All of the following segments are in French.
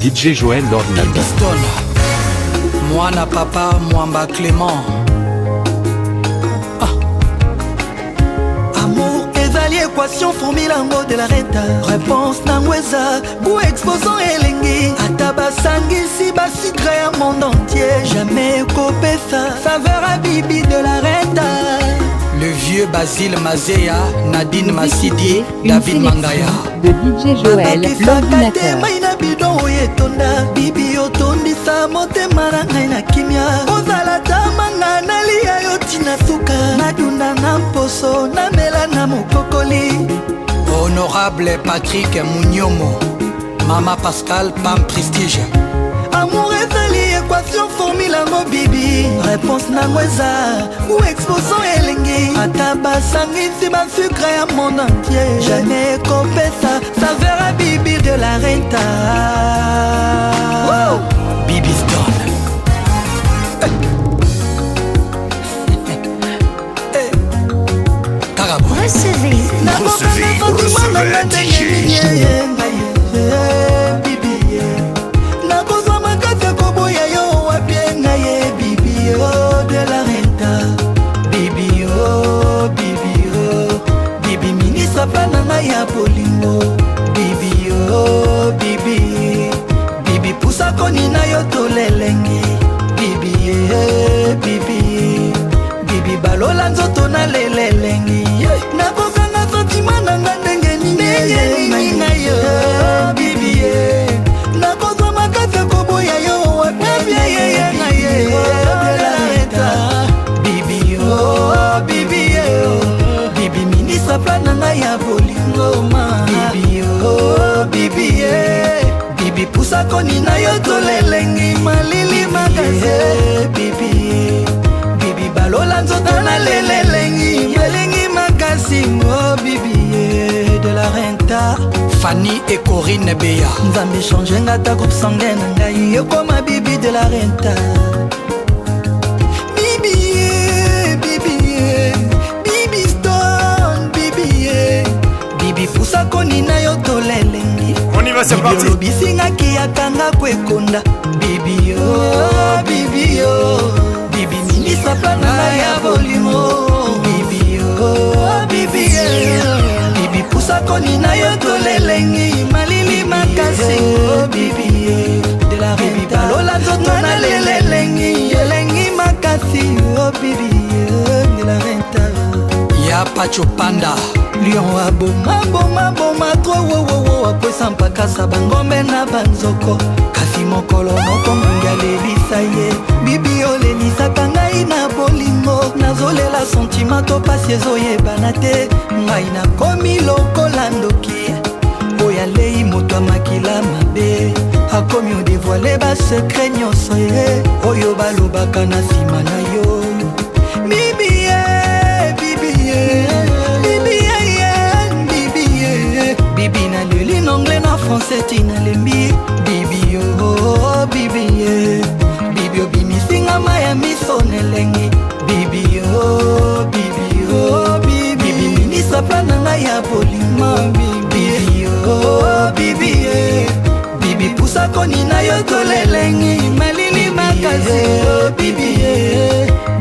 DJ Joël l'ordinateur. Stone, Moana Papa Mwamba Clément. Amour ezali équation formule yango de la reta. Réponse nango eza goût exposant elengi. Ata basangisi basikre ya monde entier. Jamais kopesa saveur à bibi de la reta. Le vieux Basile Mazea, Nadine Massidi, David Mangaya. De DJ Joël l'ordinateur. Maina bidon oyetonda bibi otondisa motema na ngai na kimia. Ozala tamanga nalia yo tina suka. Nadunda na mposo namela na mokokoli. Honorable Patrick Mouniomo, Mama Pascal Pam Prestige. Amour ezali équation formule yango bibi. Réponse nango eza ou exposant elengi. Ata basangisi basucre ya monde entier. Jamais kopesa saveur à bibi de la renta. Bibi Stone. Carabo. Recevez ya bolingo bibi oh bibi bibi pusa koni na yo tolelengi bibi bibi bibi balola nzoto na lelelengi nakokanga fatima nanga ndenge nini na yo bibi nakozwa makasi koboya yo wapie na ye bibi oh bibi bibi minisa plana na ya bolingo ma bibi oh bibi bibi pusa koni na yo tolelengi malili makasi bibi bibi balola nzoto na lelelengi malengi makasi oh bibi de la renta. Fanny et Corinne Beya. Nzambe change ngata groupe sanguin na ngai ekoma bibi de la renta. Bibi Stone, bibi pusa koni na yo tolelengi. On y va, c'est parti. Bibi olobisingaki yakanga kwekonda. Bibi oh, bibi oh, bibi minisa plana na ya bolimo. Bibi oh, bibi bibi pusa koni na yo tolelengi malili makasi oh bibi de la renta. Balola nzoto na lelelengi elengi makasi oh bibi de la renta. Ya Pacho Panda Lion aboma tro wowowo akwesa mpakasa bangombe na banzoko kasi mokolo moko mungi alelisa ye bibi olelisaka ngai na bolingo nazolela sentima to pasi ezoyebana te ngai nakomi lokola ndoki oyo alei moto amakila mabe akomi odevoile basekre nyonso ye oyo balobaka na nsima na yo bibi bibi na leli na anglais na français tina lembi bibi oh bibi bibi obimisinga maya miso nelengi bibi oh bibi bibi minisa plana ngai ya bolima bibi oh bibi bibi pusa koni na yo tolelengi malili makasi oh bibi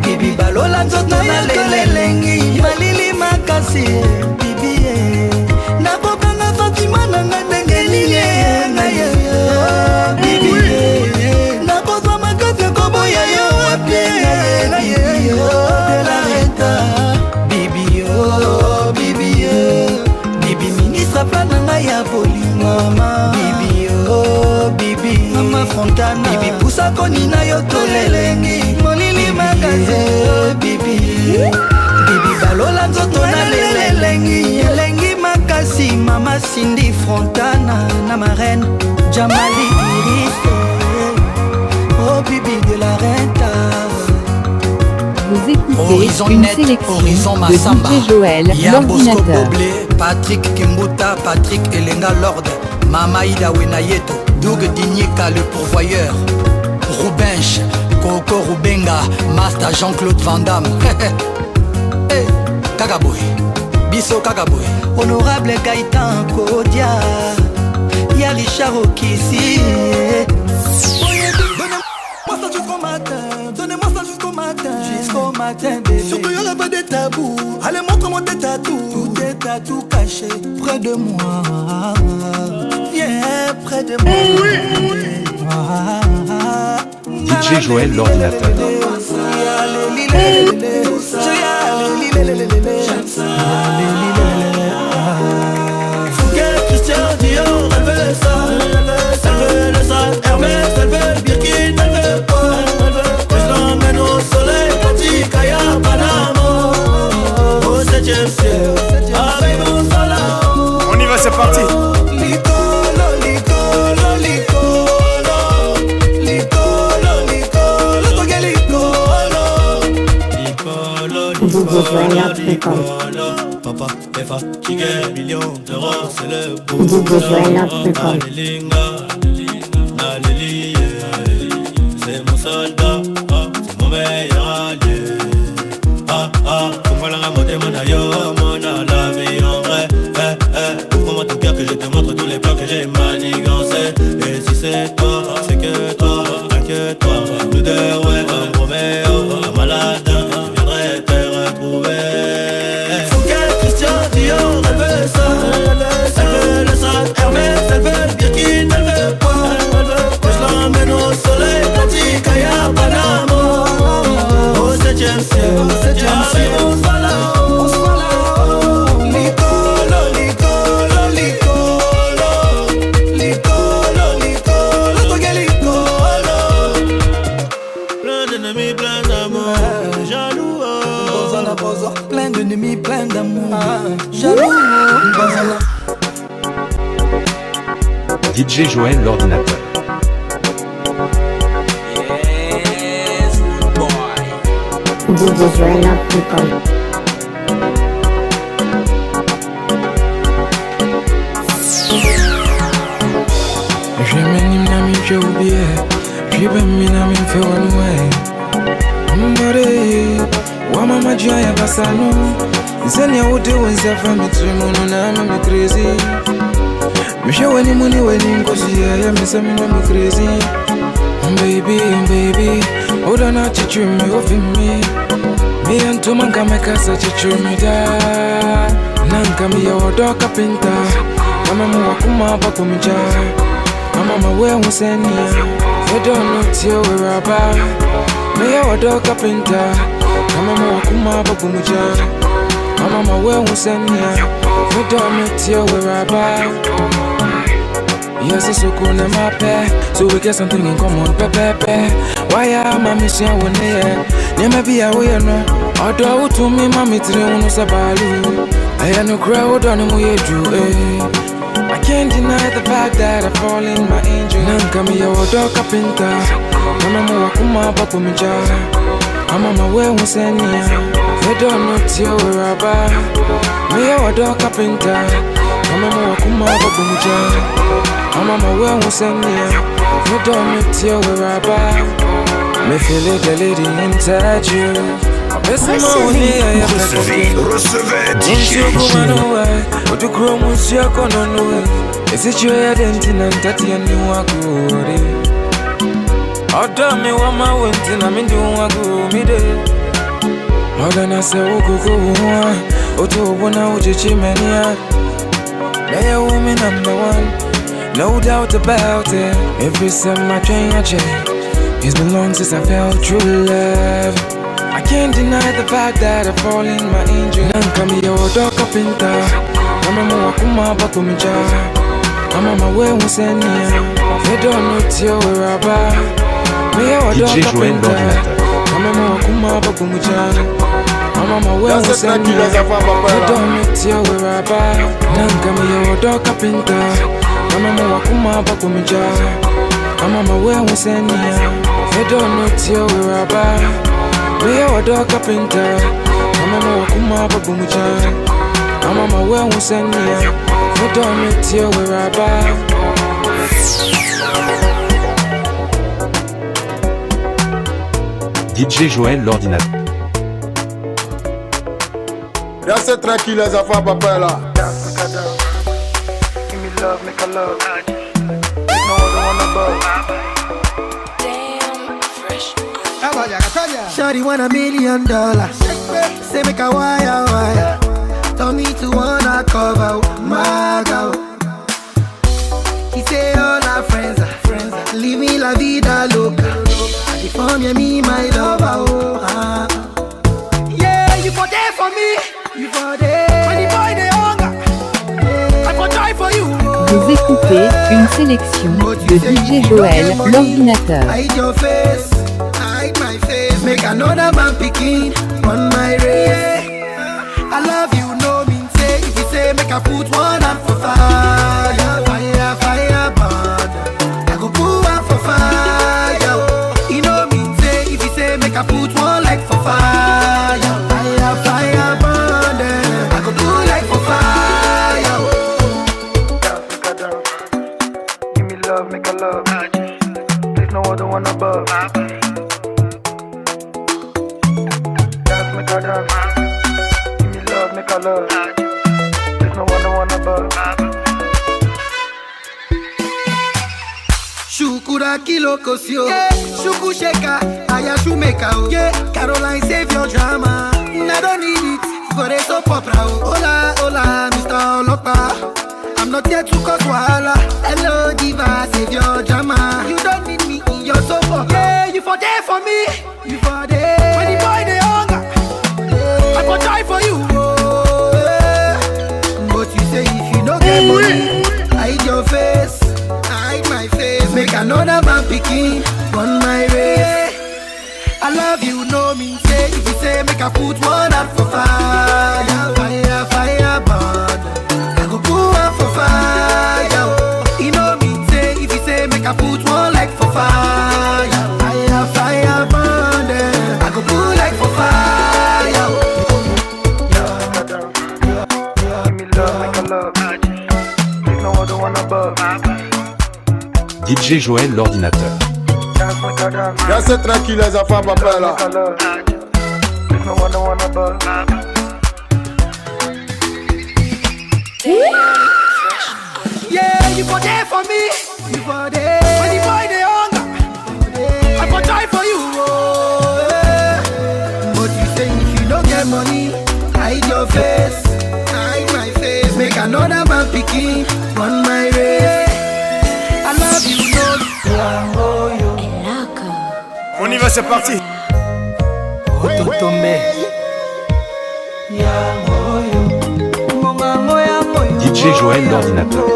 bibi balola nzoto na lelelengi malili makasi bibi nakokanga fatima nanga ndenge nini na ye bibi nakozwa makasi koboya yo wapie na ye de la renta bibi oh bibi bibi minisa plana ngai ya bolingama bibi oh bibi mama fontana bibi pusa koni na yo tolelengi molili makasi bibi bibi balola nzoto na lelelengi elengi makasi mama Cindy Fontana na marraine Jamali Iris oh bibi de la renta. Vous écoutez Horizon une Net, sélection Horizon de Massamba, DJ Joël Ya Bosco l'ordinateur. Boblé, Patrick Kimbuta, Patrick Elenga Lord, Mama Ida Wenayeto, Doug Dinyika le pourvoyeur, Rubench, Coco Rubenga, Master Jean-Claude Van Damme. Hey, Kagaboy, Bisso Kagaboy. Honorable Gaëtan Kodia y'a Richard Okissi. Donnez-moi ça jusqu'au matin, donnez-moi ça jusqu'au matin. Jusqu'au matin, bébé. Surtout y'aura pas de tabou. Allez, montre-moi tes tatous. Tous tes tatous cachés près de moi. Viens près de moi. DJ Joël l'ordinateur. Fouquet, Christian Dior, elle veut ça. Elle veut le sac Hermès, elle veut le Birkin, elle veut pas. Que je l'emmène au soleil, Katikaya, Panama. Au 7e ciel, avec mon salon. On y va, c'est parti. Papa est fatigué, millions d'euros, c'est le beau. C'est mon soldat, c'est mon meilleur allié. Pour la ramonter mon aïe, mon la vie en vrai. Ouvre-moi ton cœur que je te montre tous les plans que j'ai manigancés. Et si c'est toi, c'est que toi, inquiète-toi. Nous deux, ouais, comme Roméo, un malade, je viendrai te retrouver. Fouquet, Christian Dior, elle veut ça. Elle veut le sac Hermès, elle veut le Birkin, elle veut pas. Que je l'emmène au soleil, Katikaya, Panama. Au 7e ciel, arrive on se voit là-haut. Plein d'ennemis, plein d'amour. Jaloux. DJ Joël l'ordinateur. Yes, good boy. DJ Joël l'ordinateur. Je m'anime dans mes jeux oubliés. Je vais m'y faire un way. Wa mama jia ya basano Zeni ya ude wenza fami trimuno na mami crazy Misha weni muni weni ngozi ya misa mina mi crazy Baby, oda na chichumi ofi mi Mi anto manga mekasa chichumi da Nanka mi ya wadoka pinta Kama muwa kumaba kumija Kama mawe unsenia Fedo nuti ya weraba Mi ya wadoka pinta Mama wakuma bagumuja Mama we unsenia Fedo metia weraba Yes it's so cool na mape So we get something in common pepepe Why am I missing one day Nema be away no Odo utu mi mami tiri unu sabalu Aya no crowd on mu yeju I can't deny the fact that I fall in my angel Nanka mi ya wodo kapinta Mama wakuma bagumuja Mama we unsenia Fedo nuti ya weraba Miya wadoka pinta Mama wakuma bagumuja Mama we unsenia Fedo nuti ya weraba Me feel it the lady inside you Recevez DJ J. Udukuro musi yako nonuwe Esichwe ya denti na ntati ya niwakuri Oda mi wama wenti na mindi wagumide Oda na se ukukuwa Oto ubona ujichimenia Maya woman number one No doubt about it Every time I change It's been long since I felt true love I can't deny the fact that I fall in my angel Nanka mi ya wadoka pinta Mama wakuma bakumija Mama we unsenia Fedo nuti ya weraba Miya wadoka pinta Mama wakuma bagumuja Mama we unsenia Fedo nuti ya weraba Nanka mi ya wadoka pinta Mama wakuma bagumuja Mama we unsenia Fedo nuti ya weraba Miya wadoka pinta Mama wakuma bagumuja Mama we unsenia Fedo nuti ya weraba DJ Joël l'ordinateur. Restez tranquille les enfants, papa là. Give me love, make a love. Shawty want $1 million. Say make a wire. Tell me to wanna cover my girl. He say all our friends are leave me la vida loca. If I'm me, my lover, oh. Yeah, you for there for me. You for there. When the boy they hunger, I for try for you. Vous écoutez une sélection de DJ Joël, l'ordinateur. Hide your face, hide my face. Make another man picking on my race. I love you, no mean say. If you say make I put one up for fire, fire, burn. I go put one for fire. You know mean say. If you say make I put one like for fire, fire, burn. I go put like for fire. Give me love, make a love. There's no other one above. Dance, make a dance. Give me love, make a love. There's no other one above. Shukura kilo kosio, shuku sheka, aya shumeka o. Caroline save your drama, I don't need it for the soap opera. Hola, hola, Mr. Olopa. I'm not here to cause wahala. Hello, diva, save your drama. You don't need me in your soap opera. Yeah, you for there for me. You for there. When the boy they hunger, I for try for you. But you say if you don't get money, hide your face, hide my face. Make another man picking on my way. I love you, no mean say. If you say make I put one up for fire, fire, burn. I go put one for fire. You know mean say. If you say make I put one like for fire, fire, burn. I go put like for fire. Give me love, make a love. There's no other one above. DJ Joël, l'ordinateur. Dance, make a dance. Restez tranquille les enfants, papa là. Make a love. There's no other one above. Yeah, you for there for me. You for there. When the boy they hunger, I for try for you. Oh, yeah. But you say if you don't get money, hide your face, hide my face. Make another man picking on my way. I love you, no. On y va, c'est parti. DJ Joël, l'ordinateur.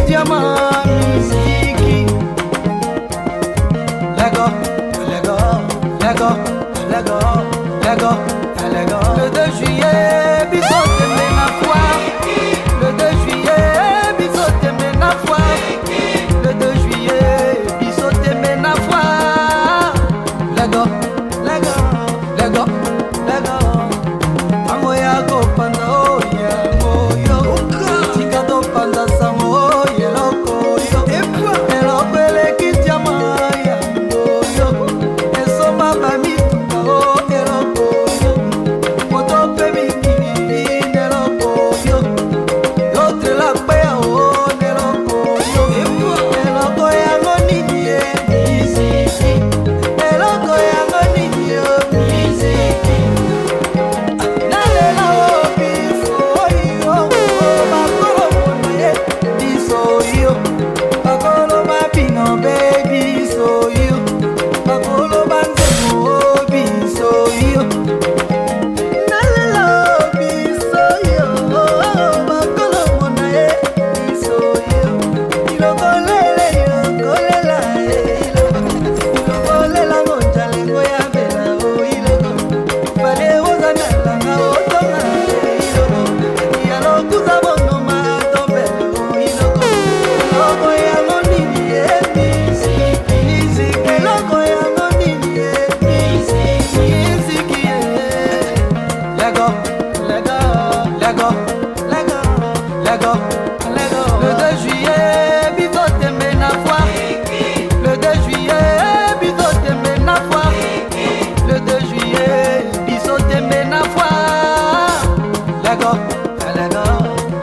Diamant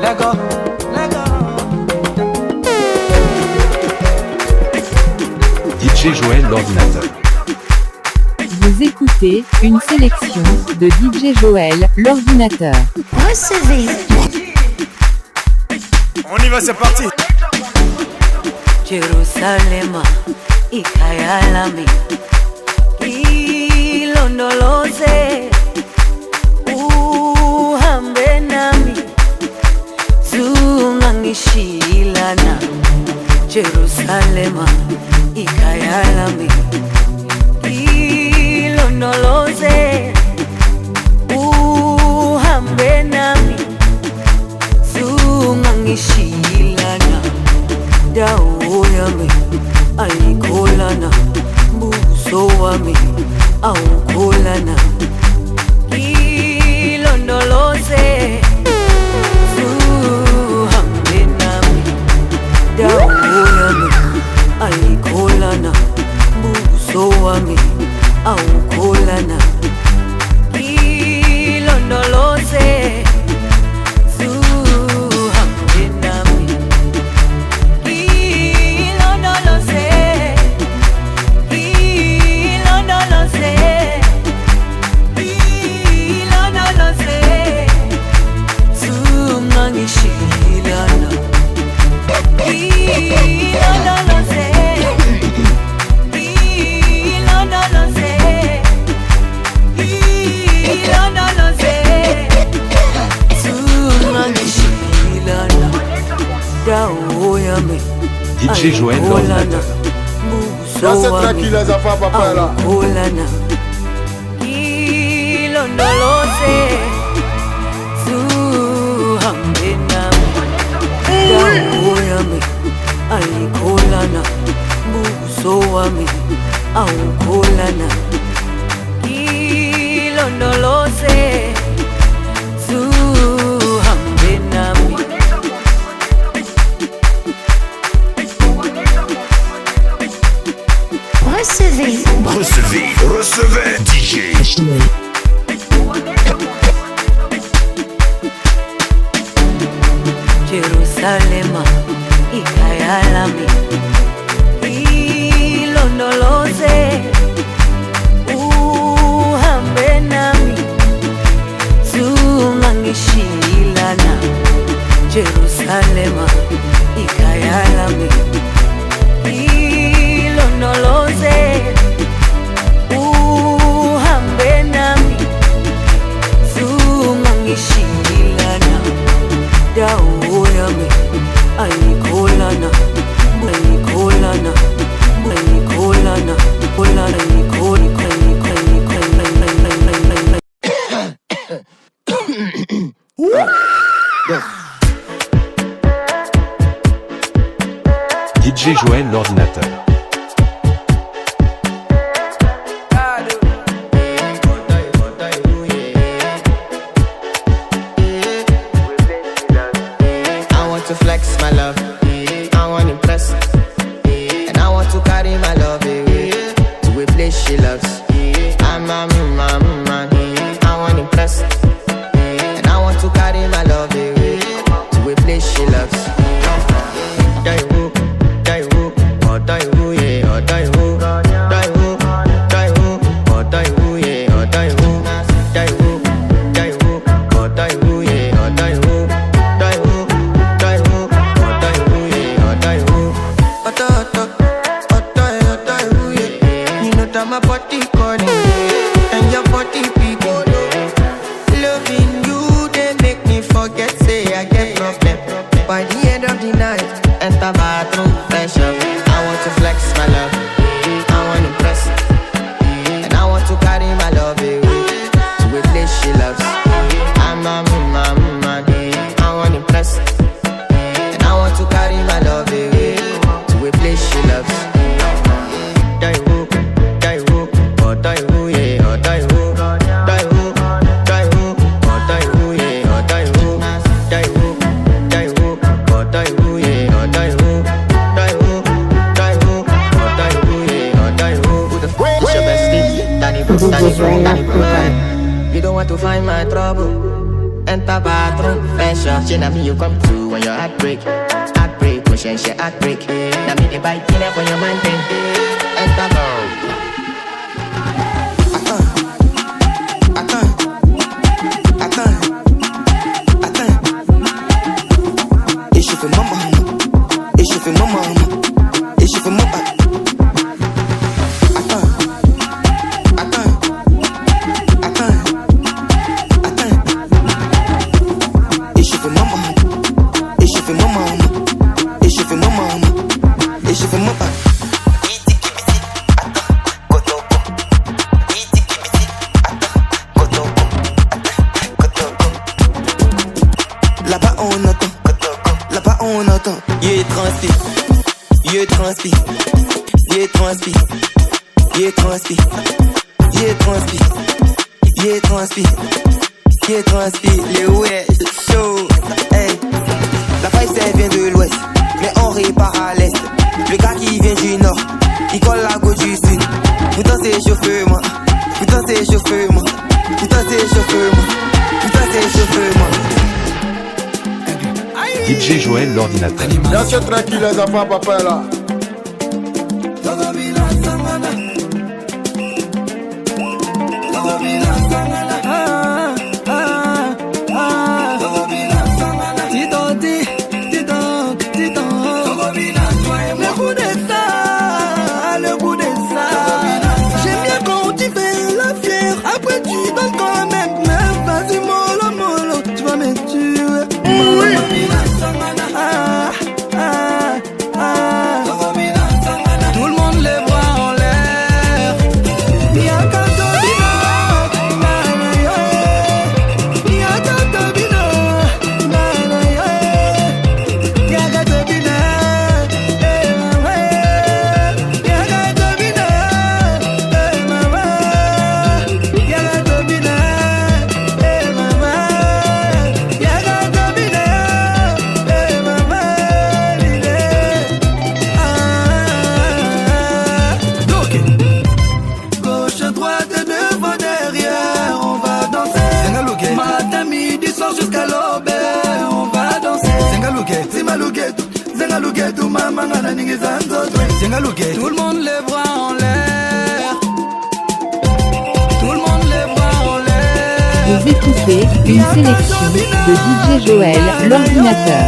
let go, let go. DJ Joël l'ordinateur. Vous écoutez une sélection de DJ Joël, l'ordinateur. Recevez. On y va, c'est parti. Jerusalema, ikayalami, ilondoloze, uhambe nami, zungangishilana. Jerusalema, ikayalami, ilondoloze, uhambe nami, zungangishilana. Dawo yami ayikholana, buso wami awukholana. Ilondoloze, zuhambe nami. Dawo yami ayikholana, buso wami awukholana. Ilondoloze, DJ Joël l'ordinateur. Laissez tranquille les enfants, papa là. Ilondoloze, zuhambe nami. Dawo yami ayikholana, buso wami awukholana. Ilondoloze, zuhambe nami. Recevez DJ Jerusalema, ikayalami, ilondoloze, uhambe nami, zungangishilana. Jerusalema, ikayalami, ilondoloze, uhambe nami, zungangishilana. Dawo yami ayikholana, ayikholana, ayikholana, ayikholana, DJ Joël l'ordinateur. To flex my love, I want to impress, and I want to carry my love away to a place she loves. I'm a man, I want to impress, and I want to carry my love away to a place she loves. shot. She na me you come through when your heart break. Heartbreak, pushing she heartbreak. Now me the bite in for your man thing. Enter girl. Les ouais, chaud, hey. La faille ça vient de l'ouest, mais on répare à l'est. Le gars qui vient du nord, il colle la côte du sud. Putain c'est chauffeur-moi, putain c'est chauffeur-moi, putain c'est chauffeur-moi, putain c'est chauffeur-moi. DJ Joël l'ordinateur. Laissez tranquille les enfants, papa là. Tout le monde les bras en l'air. Tout le monde les bras en l'air. Vous écoutez une sélection de DJ Joël l'ordinateur.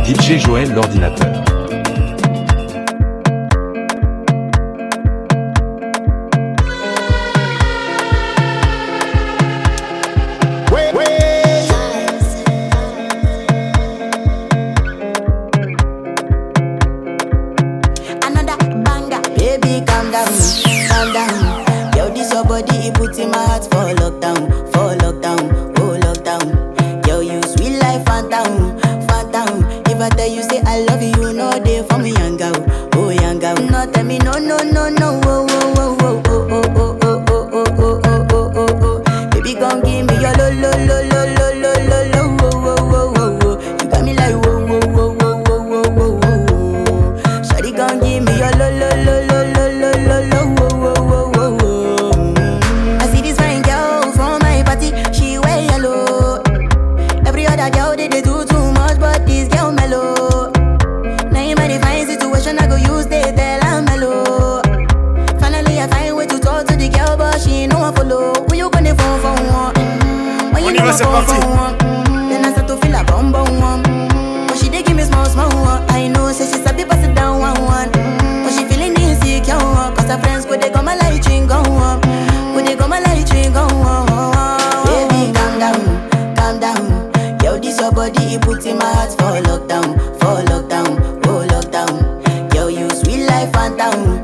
DJ Joël l'ordinateur. Calm down. Yo, this your body, it puts in my heart for lockdown, for lockdown. me no, no, no, no. Oh, oh, oh, oh, oh, oh, oh, oh, oh, oh, oh, oh, oh, oh. Baby, gon' give me your lo, lo, lo, lo, lo, lo, lo, lo. Oh, oh, oh, oh, oh. You got me like whoa, whoa, whoa, whoa, whoa, whoa, whoa, whoa. Shawty gon' give me your lo, lo, lo, lo, lo, lo, lo, lo. Oh, oh, oh, oh, oh. I see this fine girl from my party, she wear yellow. Every other girl they do too much, but this girl mellow. Now in my divine situation, I go use they tell I'm mellow. Finally I find way to talk to the girl, but she ain't no one follow. Who you gonna phone for one? When you gonna phone for one? Then I start to feel a bum bum one. But she dey give me small small one. I know say she sabi pass it down one one. But she feeling insecure one. Cause her friends go they go my light ring go on. Go they go my light ring go on. Baby calm down, calm down. Yo, this your body, it puts in my heart for lockdown, oh lockdown. Yo, you sweet life, phantom.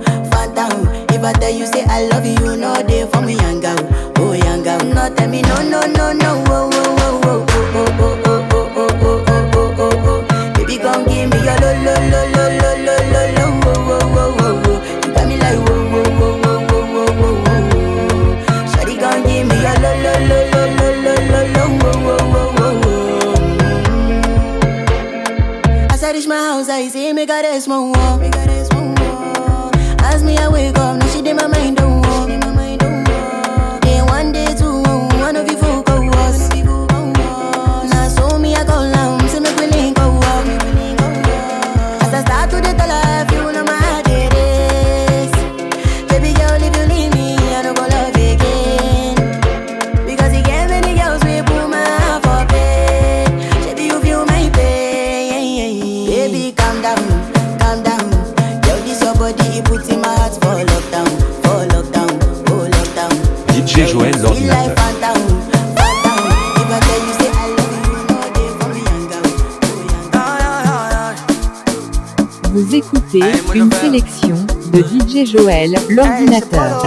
If I tell you say I love you, you know they for me young girl, oh young girl. No tell me no, no, no, no, oh, oh, oh, oh, oh, oh, oh, oh, oh, oh, oh, oh, oh, oh. Baby, gon' give me your lo, lo, lo, lo, lo, lo, lo, lo, oh, oh, oh, oh, oh. You got me like whoa, whoa, whoa, whoa, whoa, whoa, whoa, whoa. Shawty gon' give me your lo, lo, lo, lo, lo, lo, lo, lo, oh, oh, oh, oh, oh. As I reach my house, I see me got a small wall. As me I wake up, now she did my mind don't walk. Day one, day two, one of you folk go was. Now so me I go down, see me willing go walk. As I start to the tell her, you know my heart it is. Baby girl, if you leave me, I don't go love again. Because you get many girls we put my heart for bed. Baby, you feel my pain. Baby, calm down, calm down. Yo, this your body, it puts in my heart for lockdown, oh lockdown, oh lockdown. DJ Joël l'ordinateur. Vous écoutez une sélection de DJ Joël l'ordinateur.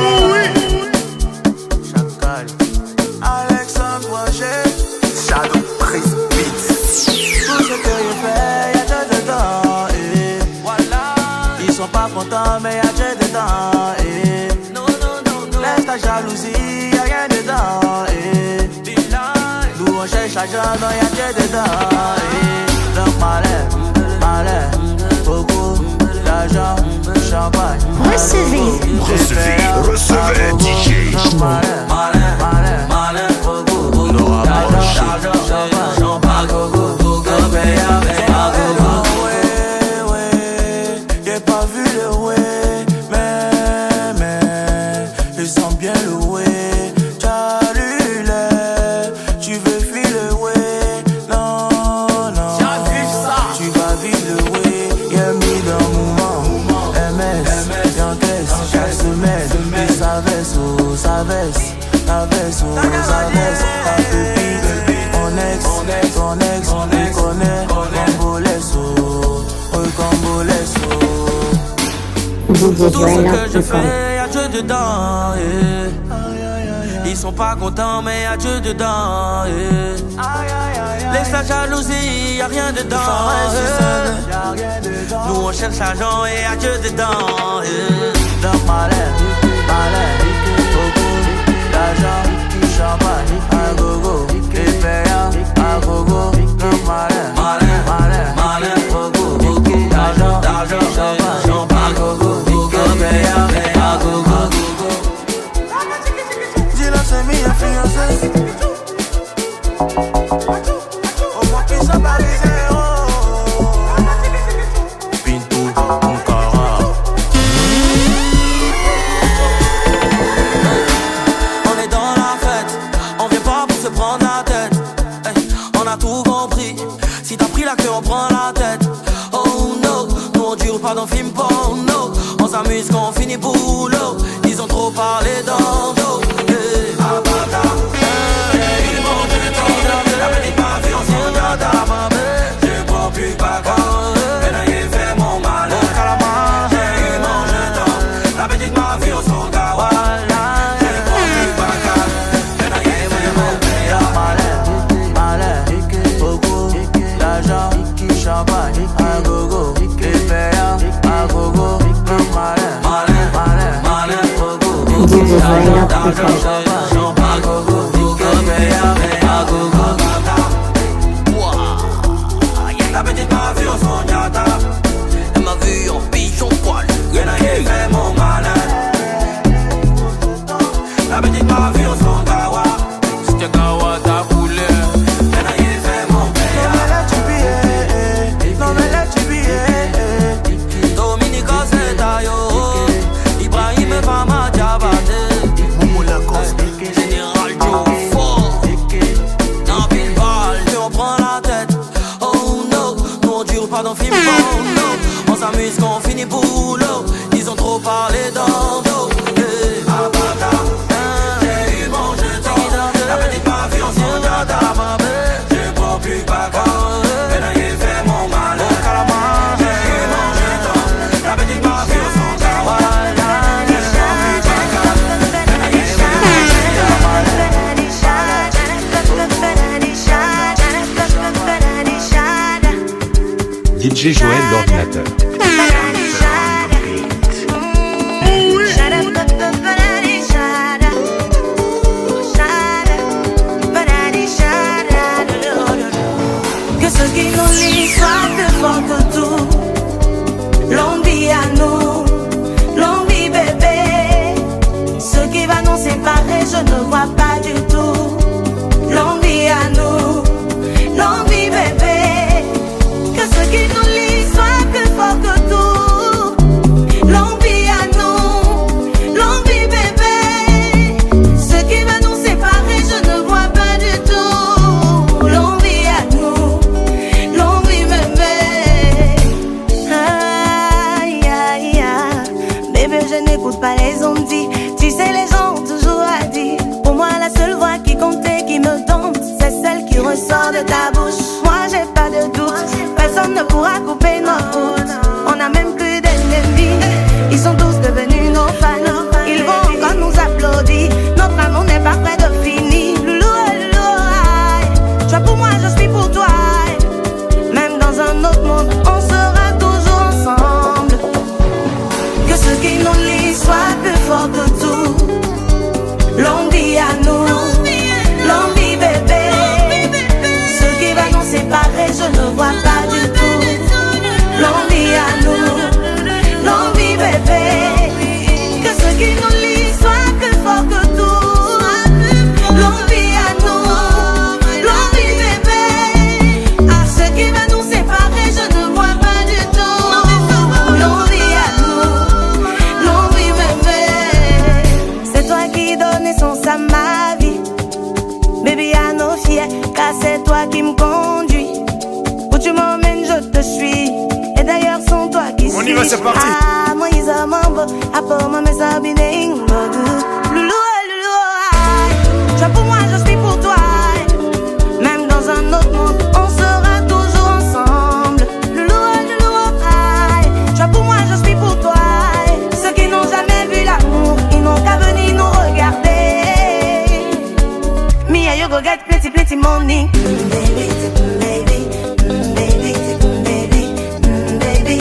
Alexandre Roger, Shadow Prince Beats. Tout ce que je fais, y'a Dieu dedans, et voilà. Ils sont pas contents, mais y'a Dieu dedans, et non, non, non, non. Laisse ta jalousie, y'a rien dedans, et nous on cherche l'argent, non y'a Dieu dedans, et donc malin, beaucoup d'argent, champagne. Recevez DJ. J'ai pas vu le way, mais ils sont bien loués. Tu veux fuir le way, non, non. Tu vas vivre le way, y'a mis dans le mouvement. MS, Yankees, chaque semaine, sa veste, ta pépite, ton ex, il connaît, Cambolesso. Tout ce que je fais, y'a Dieu dedans, yeah. Ils sont pas contents, mais y'a Dieu dedans, yeah. Laisse la jalousie, y'a rien dedans, yeah. Nous on cherche l'argent et y'a Dieu dedans, yeah. Donc malin, beaucoup d'argent, champagne, à gogo, et payant, à gogo. Donc malin, beaucoup d'argent, champagne, à gogo, et payant, à gogo. Dis-leur c'est mi influencé. Au moins qu'ils sont balisés, oh. Pintou, Ankara. On est dans la fête, on vient pas pour se prendre la tête. Hey, on a tout compris, si t'as pris la queue on prend la tête. Oh no, nous on dure pas dans film porno. On s'amuse quand on finit boulot. Ils ont trop parlé dans dos. Hey. Abata, ils m'ont donné ton nom. La petite mafia on s'en dada. Je prends plus caca. Maintenant il fait mon mal. J'ai eu mon jeton. La petite mafia on s'en gawa. Je prends plus caca. Maintenant il fait mon malin, beaucoup d'argent, champagne, à gogo, et payant, à gogo, malin. rien de concret. La petite m'a vu en son yata. Elle m'a vu en pigeon poil. Elle a fait mon malin. La petite m'a vu en son gawa. C'était gawa ta couleur. Elle a fait mon père. Non mais là tu billet. Dominica c'est taillot. Ibrahim et Fama Diabaté. Général Joe fort. Nabil Bal, tu en prends la tête. Oh no, nous on dure pas dans film porno. On s'amuse quand on finit boulot. Ils ont trop parlé dans dos. Abada, j'ai eu mon jeton. La petite m'a vu en son dada. Je prends plus baka. Elle a fait mon malin. J'ai eu mon jeton. La petite m'a vu en son dada. Je prends plus baka. Elle a fait mon malin. DJ Joël l'ordinateur. Que ce qui nous lie soit plus fort que tout. Longue vie à nous, longue vie bébé. Ce qui va nous séparer, je ne vois pas du tout. Longue vie à nous, longue vie bébé. Que ce qui nous lie soit plus fort que tout. Longue vie à nous, longue vie bébé. Ce qui va nous séparer, je ne vois pas du tout. Longue vie à nous, longue vie bébé. Aïe aïe aïe, bébé je n'écoute pas les ondits. Tu sais les gens ont toujours à dire. Pour moi la seule voix qui compte et qui me tombe, c'est celle qui ressort de ta bouche. Moi j'ai pas de doute, personne ne pourra couper nos routes. On a même plus d'ennemis, ils sont tous devenus nos fans. Ils vont encore nous applaudir, notre amour n'est pas près de finir. Loulou, loulou, aïe. Toi pour moi, je suis pour toi. Même dans un autre monde, on sera toujours ensemble. Que ce qui nous lie soit plus fort que tout. Longue vie à nous, longue vie bébé. Ce qui va nous séparer, je ne vois pas du tout. Longue vie à nous, longue vie bébé. Que ce qui nous lie soit plus fort que tout. Longue vie à nous, longue vie bébé. À ce qui va nous séparer, je ne vois pas du tout. Longue vie à nous, longue vie bébé. C'est toi qui donnes essence à ma vie. Baby, à nos fiers, car c'est toi qui me conduis. Où tu m'emmènes, je te suis. Et d'ailleurs, sans toi qui suis. On y va, c'est parti. Ah, moi, ils ont mambo. Après, moi, mes abinés, loulou, loulou, aïe. Toi pour moi, je suis pour toi. Même dans un autre monde, on sera toujours ensemble. Loulou, loulou, aïe. Toi pour moi, je suis pour toi. Ceux qui n'ont jamais vu l'amour, ils n'ont qu'à venir nous regarder. Me and you go get plenty, plenty money. Baby, baby, baby, baby, baby,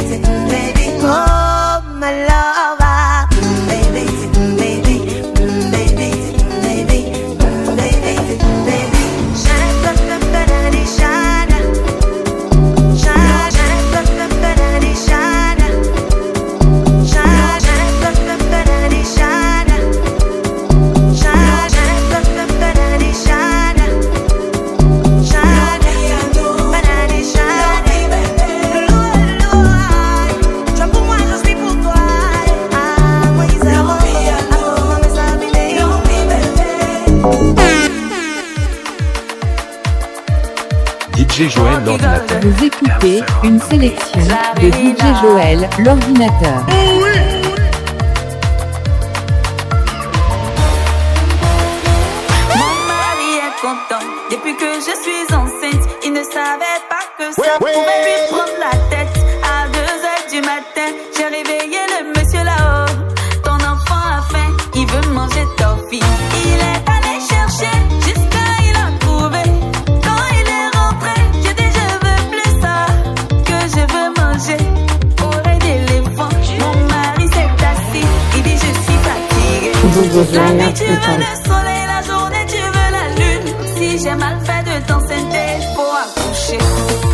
baby. Oh, my lover. Baby, baby, baby, baby, baby, baby. Shine, shine, shine, DJ Joël l'ordinateur. Vous écoutez une sélection de DJ Joël l'ordinateur. Mon mari est content depuis que je suis enceinte. Il ne savait pas que ça pouvait lui prendre la tête. À 2h du matin, j'ai réveillé le monsieur là-haut. Ton enfant a faim, il veut manger ta fille. Il est allé chercher jusqu'à il a trouvé. Quand il est rentré, j'ai dit je veux plus ça, que je veux manger. Oreille d'éléphant, mon mari s'est assis. Il dit je suis fatigué. La nuit tu veux le soleil, la journée tu veux la lune. Si j'ai mal fait de t'enceinte, faut accoucher.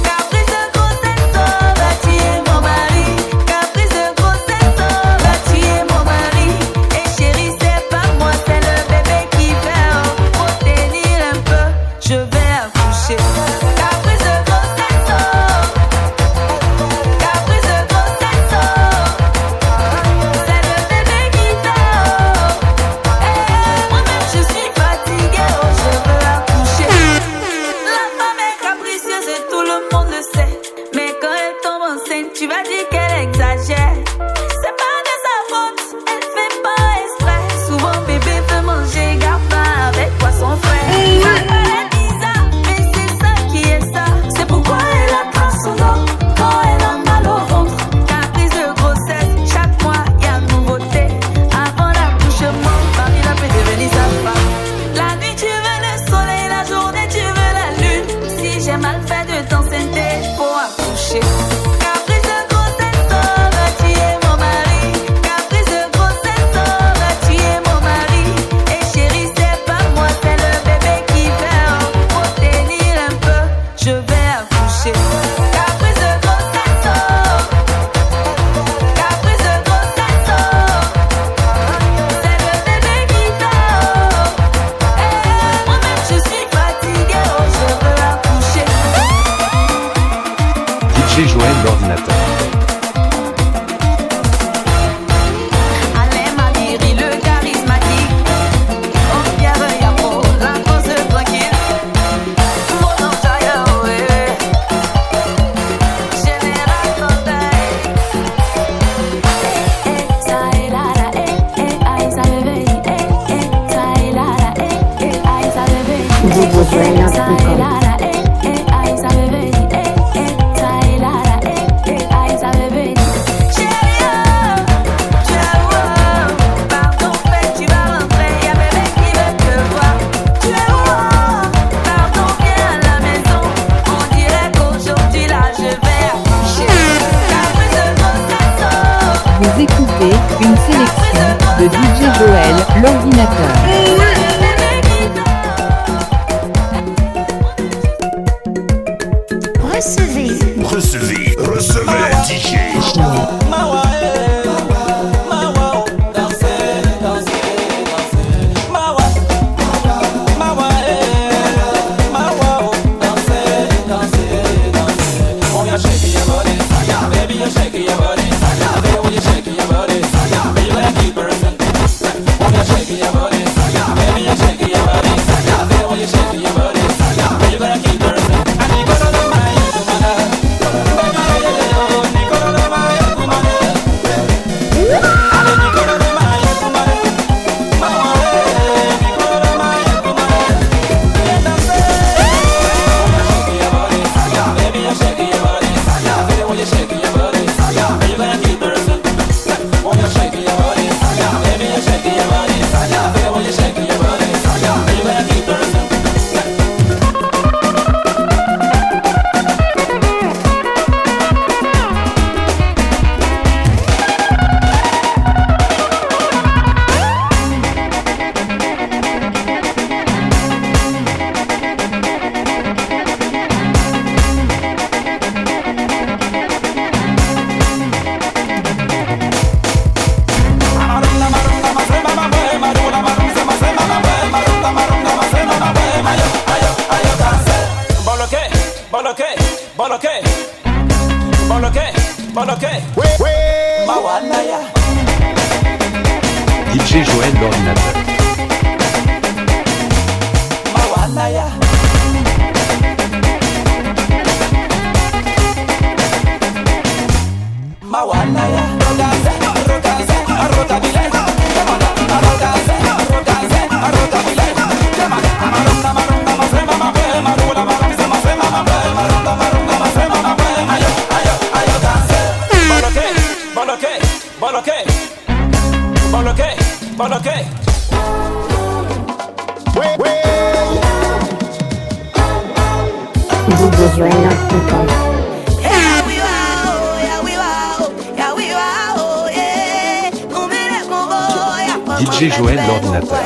Caprice de grossesse, va tuer mon mari. Caprice de grossesse, va tuer mon mari. Et chérie, c'est pas moi, c'est le bébé qui fait. Faut tenir un peu, je vais accoucher. Caprice de grossesse, caprice de grossesse, c'est le bébé qui fait. Moi-même je suis fatiguée, je veux accoucher. La femme est capricieuse et tout le monde le sait. Mais quand elle tombe enceinte, tu vas dire qu'elle exagère. C'est pas de sa faute, elle fait pas exprès. Souvent bébé fait manger, garde pas avec poisson frais. Ça paraît bizarre, mais c'est ça qui est ça. C'est pourquoi elle attrape son nom quand elle a mal au ventre. Caprice de grossesse, chaque mois y a nouveauté. Avant l'accouchement, Marie peut devenir sa femme. La nuit tu veux le soleil, la journée tu veux la lune. Si j'ai mal fait de t'enceinte, faut accoucher. Caprice de grossesse, va tuer mon mari. Caprice de grossesse, va tuer mon mari. Et chérie, c'est pas moi, c'est le bébé qui fait. Faut tenir un peu, je vais accoucher. Caprice de grossesse, caprice de grossesse, c'est le bébé qui fait. Moi-même je suis fatiguée, je veux accoucher. DJ Joël l'ordinateur. Alain Mabiri, le charismatique. Oh, Pierre Yamo, la cause tranquille. Mon employeur, ouais. Général Corday. Ça est là, aïe, ça réveille. Ça est là, aïe, ça réveille. Ça est là, aïe, ça réveille. Ça est là, aïe, ça réveille. Chérie, tu es où? Pardon, fait, tu vas rentrer. Y'a bébé qui veut te voir. Tu es où? Pardon, viens à la maison. On dirait qu'aujourd'hui là, je vais accoucher. Caprice de grossesse. Vous écoutez une sélection de DJ Joël, l'ordinateur. Recevez DJ. DJ Joël l'ordinateur. DJ Joël l'ordinateur. DJ Joël l'ordinateur.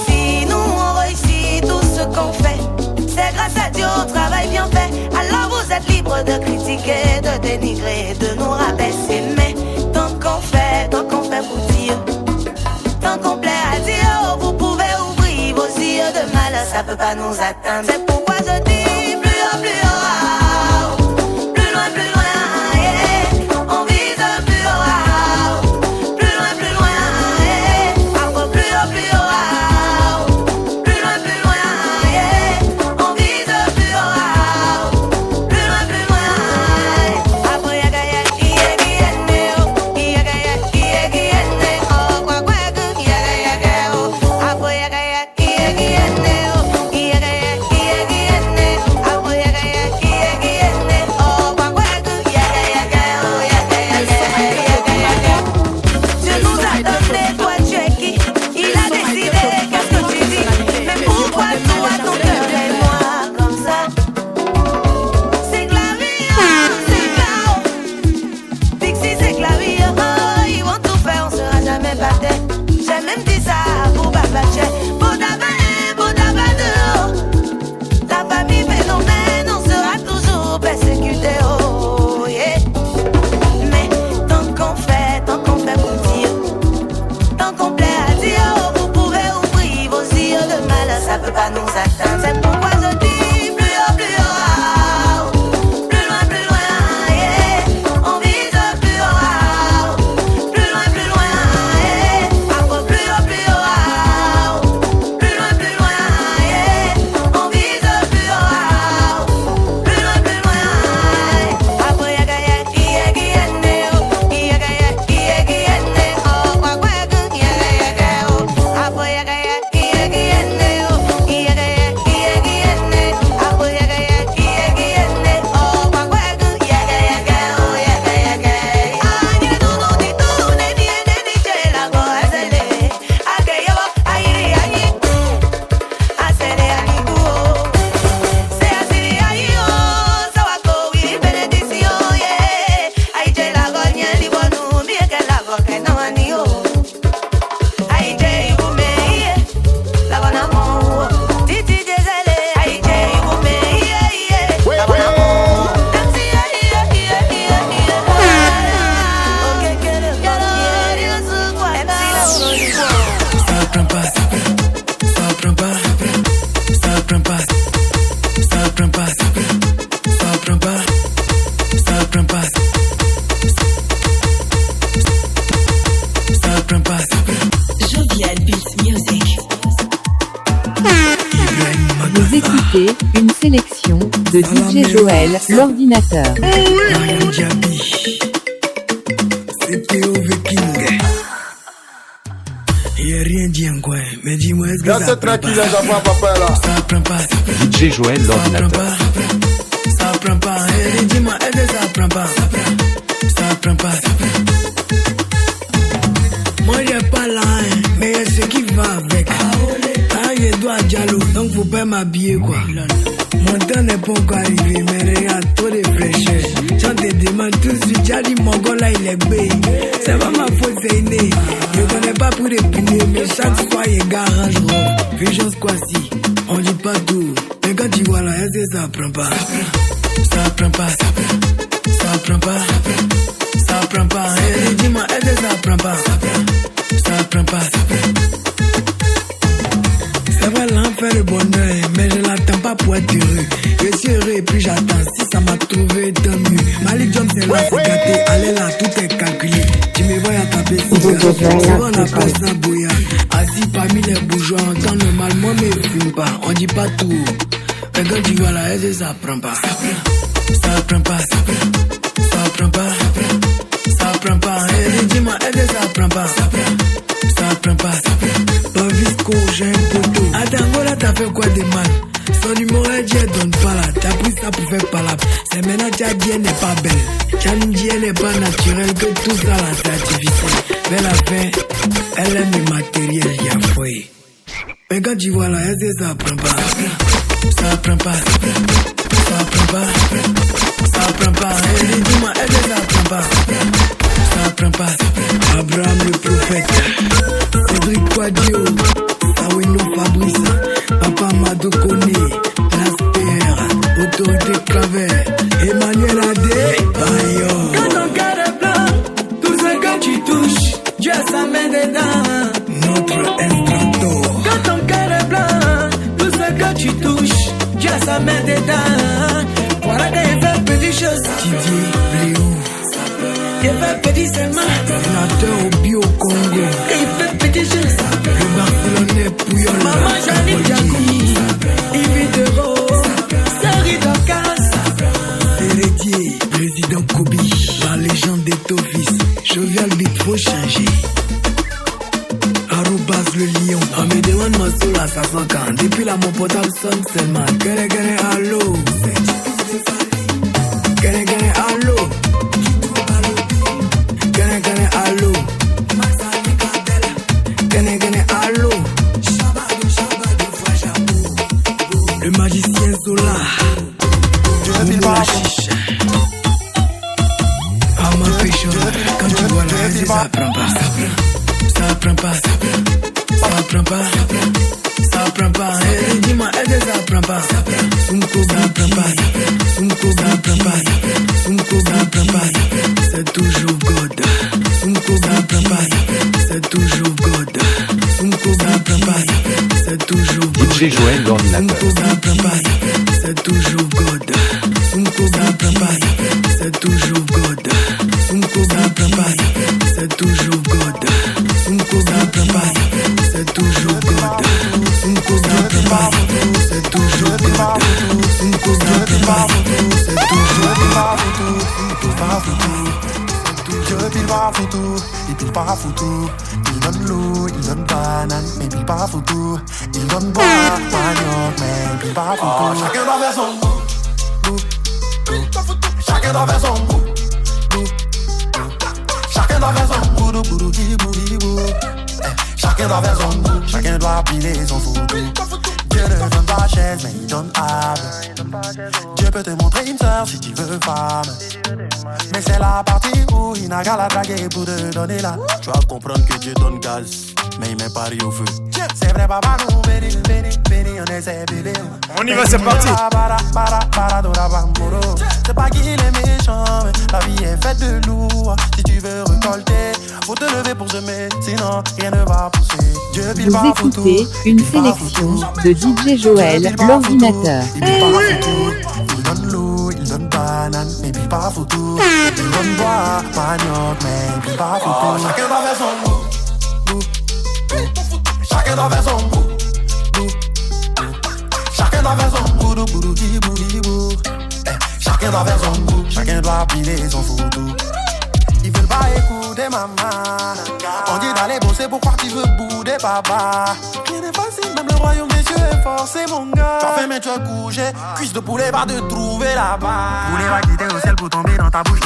Si nous on réussit tout ce qu'on fait, c'est grâce à Dieu, au travail bien fait. Alors vous êtes libre de critiquer, de dénigrer, de nous rabaisser. Mais tant qu'on fait pour Dieu, tant qu'on plaît à Dieu, vous pouvez ouvrir vos yeux de mal, ça peut pas nous atteindre. C'est pourquoi je dis plus haut, plus haut, plus loin, yeah. On vise plus haut, plus loin, yeah. Après plus haut, plus loin, yeah. On vise plus haut, plus loin, yeah. Après yaga oh quoi que yaga oh. Après yaga Vous écoutez une sélection de DJ Joël, l'ordinateur. Marianne Diaby, CPO Viking. Y'a rien dit encore, mais dis-moi est-ce que ça prend pas? Ça prend pas. DJ Joël l'ordinateur. Ça prend pas. Et dis-moi est-ce que ça prend pas? Ça prend pas. Moi j'ai pas là, mais y'a ce qui va avec. Ah, j'ai doigt à Diallo, donc faut pas m'habiller quoi. Mon temps n'est pas encore arrivé, mais regarde, trop de fraîcheur. J'en te demande tout de suite, j'ai dit mon gars là il est bé. C'est pas ma faute, c'est inné. Je connais pas pour épiner, mais chaque fois il garage. Vision Squassi, on dit pas tout. Mais quand tu vois là, est-ce que ça prend pas? Ça prend pas, ça prend. Ça prend pas, ça prend pas. Et dis-moi, est-ce que ça prend pas? Ça prend pas, ça prend. Ça va l'enfer le bonheur, mais je l'attends pas pour être heureux. Je suis heureux et puis j'attends, si ça m'a trouvé tant mieux. Malik Jones c'est là, c'est gâté, allez là, tout est calculé. Tu me vois à taper cigare, on appelle ça bouillard. Assis parmi les bourgeois, en temps normal, moi me fume pas, on dit pas tout. Mais quand tu vois là, est-ce que ça prend pas? Ça prend pas, ça prend. Ça prend pas, ça prend pas. Et dis-moi, est-ce que ça prend pas? Ça prend pas, ça prend. Pas visco, j'ai un poteau. Attends, là t'as fait quoi de mal? Son numéro est dit, elle donne pas là. T'as pris ça pour faire palabre. C'est maintenant t'as dit, elle n'est pas belle. T'as dit, elle n'est pas naturelle. Que tout ça là, c'est artificiel. Mais la fin, elle aime le matériel, y'a fouillé. Mais quand tu vois là, est-ce que ça prend pas? Ça prend pas, ça prend. Ça prend pas, ça prend pas. Et dis-moi, est-ce que ça prend pas? Ça prend pas. Abraham le prophète, Cédric Quadio, Saweno Fabrice, Papa Mado Kone, Nasper, Autorité Claver, Emmanuel Adé, Bayo. Quand ton cœur est blanc, tout ce que tu touches, Dieu sa main dedans. Notre instructeur. Quand ton cœur est blanc, tout ce que tu touches, Dieu sa main dedans. Voilà qu'il fait petites choses. Didier Bléou. Il fait petit seulement. Sénateur au bio Congo. Il fait petites choses. Le Barcelonais Pouyol. Maman Janine Diakoumi. Yves Dero. Seri Dorcas. Héritier. Président Kobi. La légende des Tofis. Jovial Beat faut changer. Arrobas le lion. Amédéwan Massoula ça sent quand. Depuis là mon portable sonne seulement. Gare gare allo. Gare gare allo. Gare gare allo. Gare gare allo. Le magicien Zola. Boumou la chiche. Ah ma pécho. Quand tu vois la haine, ça prend pas. Ça prend pas. Ça prend pas. Ça prend pas. Hey, dis-moi, est-ce que ça prend pas? Sumko ça prend pas. Sumko ça prend pas. Sumko ça prend pas. C'est toujours God. Sumko ça prend pas. C'est toujours God. Sumko ça prend pas. C'est toujours God. DJ Joël l'ordinateur. Sumko ça prend pas. C'est toujours God. Sumko ça prend pas. C'est toujours God. Sumko ça prend pas. C'est toujours God. Sumko ça prend pas. C'est toujours God. Sumko ça prend pas. C'est toujours God. Sumko ça prend pas. C'est toujours Je pile pas photo, il pile pas photo. Il donne l'eau, il donne banane, mais il pile pas photo. Il donne bois, manioc, mais il pile pas photo. Chacun doit faire son goût. Chacun doit faire son goût. Chacun doit faire son goût. Chacun doit faire son goût. Chacun doit piler son photo. Dieu ne donne pas chaise, mais il donne âme. Dieu peut te montrer une sœur si tu veux femme. Mais c'est la partie où il n'a qu'à la draguer pour te donner là. Tu vas comprendre que Dieu donne gaz, mais il met Paris au feu. C'est vrai, papa, nous bénis, on essaie bébé. On y va, c'est parti. C'est pas qu'il est méchant, mais la vie est faite de lourd. Si tu veux récolter, faut te lever pour semer, sinon rien ne va pousser. Dieu pile pas photo. Vous écoutez une sélection de DJ Joël, l'ordinateur. Il pile pas photo, il donne l'eau, il donne banane, mais il pile pas photo. Il donne bois, manioc, mais il pile pas photo. Chacun doit faire son goût. Chacun doit faire son goût. Chacun doit faire son goût. Chacun doit faire son goût. Chacun doit piler son photo. Ils veulent pas écouter maman. On dit d'aller bosser, pourquoi tu veux bouder papa? Rien n'est facile, même le royaume des cieux est forcé mon gars. Tu as faim mais tu as couché, cuisse de poulet va te trouver là-bas. Poulet va quitter au ciel pour tomber dans ta bouche.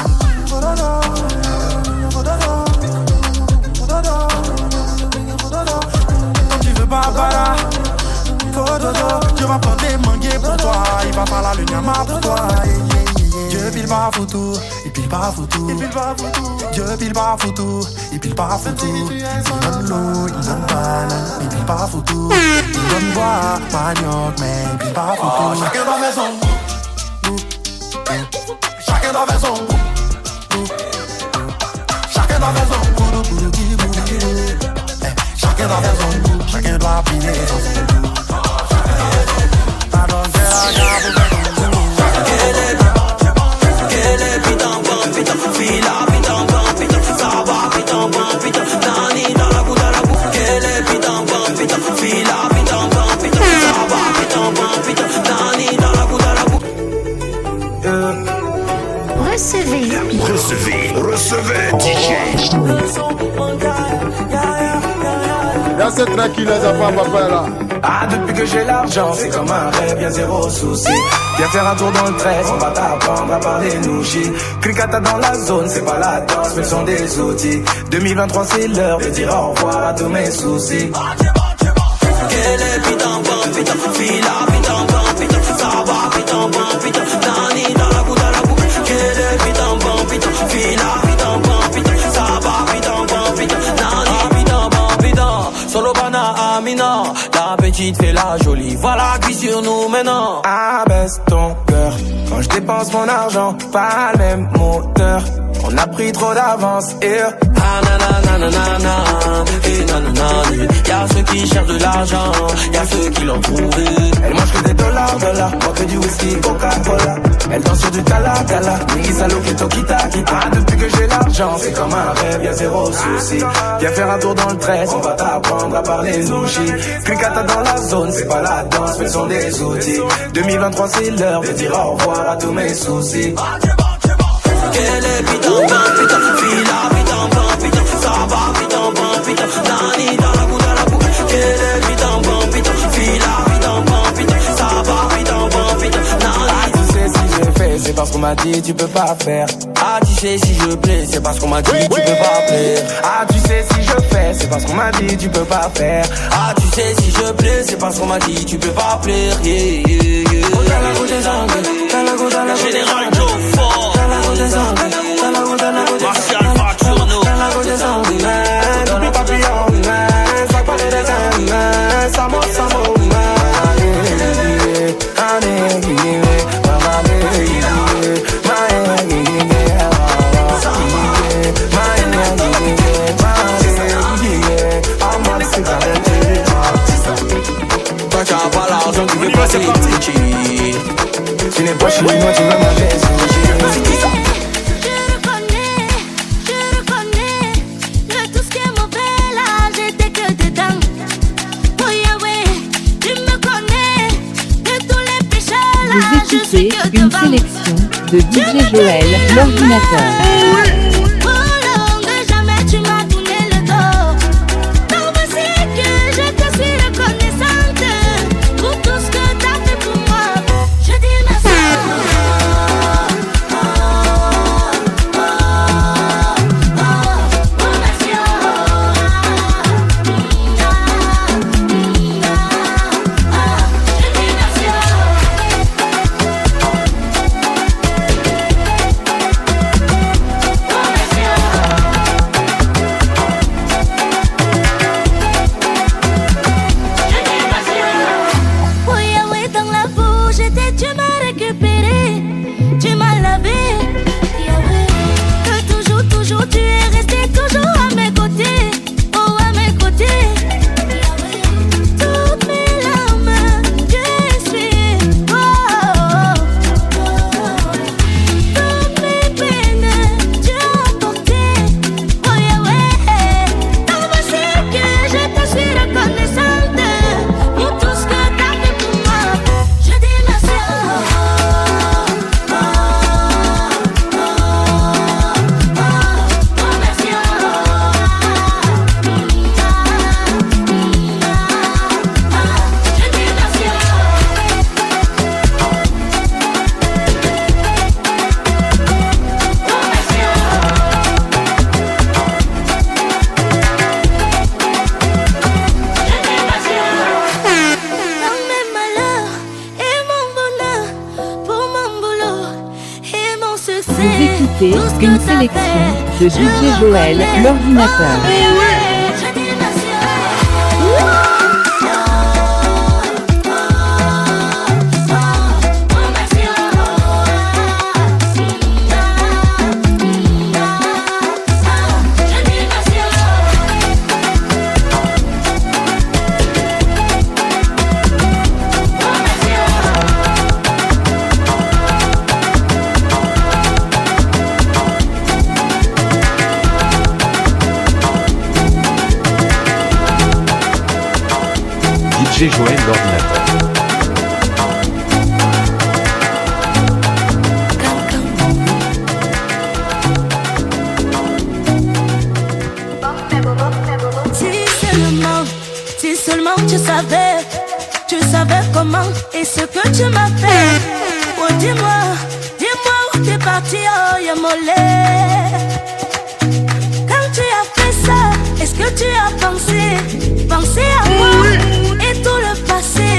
Tu veux pas para, Dieu va prendre des manguiers pour toi. Il va falloir le nyama pour toi. Dieu pile pas photo, il pile pas photo. Dieu pile pas photo, il pile pas photo. Il donne l'eau, il donne banane, il pile pas photo. Il donne bois, manioc, mais il pile pas photo. Chacun doit faire son goût. Chacun doit faire son goût. Chacun doit faire son goût. Chacun doit faire son goût. Chacun doit piler son goût. Recevez DJ. Là c'est tranquille les enfants papa là. Ah depuis que j'ai l'argent c'est comme un rêve, y'a zéro souci. Viens faire un tour dans le 13, on va t'apprendre à parler nouchi. Cricata dans la zone, c'est pas la danse mais ce sont des outils. 2023 c'est l'heure de dire au revoir à tous mes soucis. Quel est putain bon putain, fila putain bon putain, ça va putain bon putain, Dani dans la boue. Quel est putain bon putain, fila putain bon putain, ça va nous maintenant. Abaisse ton cœur. Quand je dépense mon argent, pas le même moteur. On a pris trop d'avance et ah nanana, et nanana. Y'a ceux qui cherchent de l'argent, y'a ceux qui l'ont trouvé. Elle mange que des dollars, moi que du whisky, Coca-Cola. Elle danse sur du tala, Niggi salo, kito, kita. Ah, depuis que j'ai l'argent, c'est comme un rêve, y'a zéro souci. Viens faire un tour dans le 13, on va t'apprendre à parler sushi. Clicata dans la zone, c'est pas la danse, mais sont des outils. 2023 c'est l'heure de dire au revoir à tous mes soucis. Quel est putain, fila, putain, ça va, putain, nani dans la boue, quel est putain, fila, ça va, putain, nani. Ah, tu sais si j'ai fait, c'est parce qu'on m'a dit tu peux pas faire. Ah, tu sais si je plais, c'est parce qu'on m'a dit tu peux pas plaire. Ah, tu sais si je fais, c'est parce qu'on m'a dit tu peux pas faire. Ah, tu sais si je plais, c'est parce qu'on m'a dit tu peux pas plaire. Yeah, yeah, yeah. Général Joe Fort, Martial Facturno, toi tu as pas l'argent, tu veux passer petit. Tu n'es pas chez moi, tu veux manger sushi. Vous écoutez une sélection de DJ Joël, l'ordinateur. Une sélection de DJ Joël, l'ordinateur. DJ Joël l'ordinateur. Si seulement tu savais comment et ce que tu m'as fait. Oh dis-moi où t'es parti, oh y'a mollet. Quand tu as fait ça, est-ce que tu as pensé à moi et tout le passé?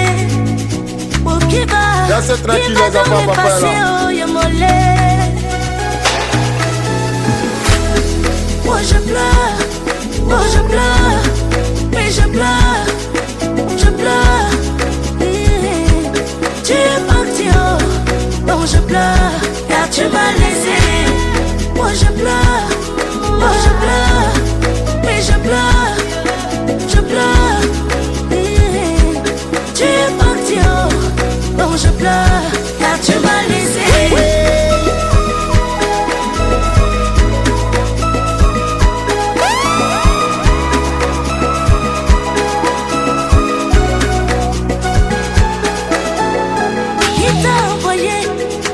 Oh qui va dans le passé, oh y'a mollet. Oh je pleure, et je pleure. donc je pleure, car tu m'as laissé. Moi je pleure, mais je pleure. Tu es parti, oh, donc je pleure, car tu m'as laissé. Qui t'a envoyé,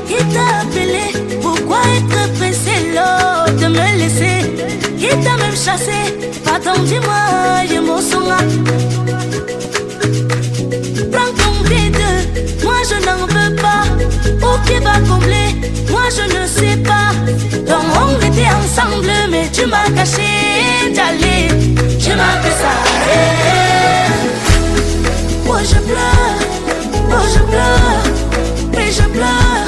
qui t'a appelé? Pourquoi être pressé l'eau de me laisser? Qui t'a même chassé? Pardon, dis-moi, je m'en souviens. Prends ton vide, moi je n'en veux pas. Où qui va combler, moi je ne sais pas. Donc on était ensemble, mais tu m'as caché d'aller. Tu m'as fait ça. Moi je pleure, mais je pleure.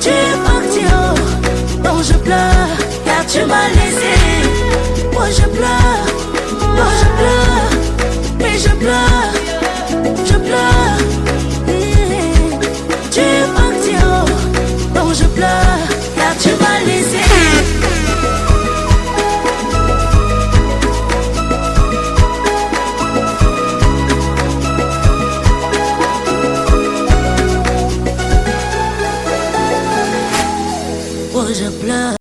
Tu es parti, oh, donc je pleure, car tu m'as laissé. Moi je pleure.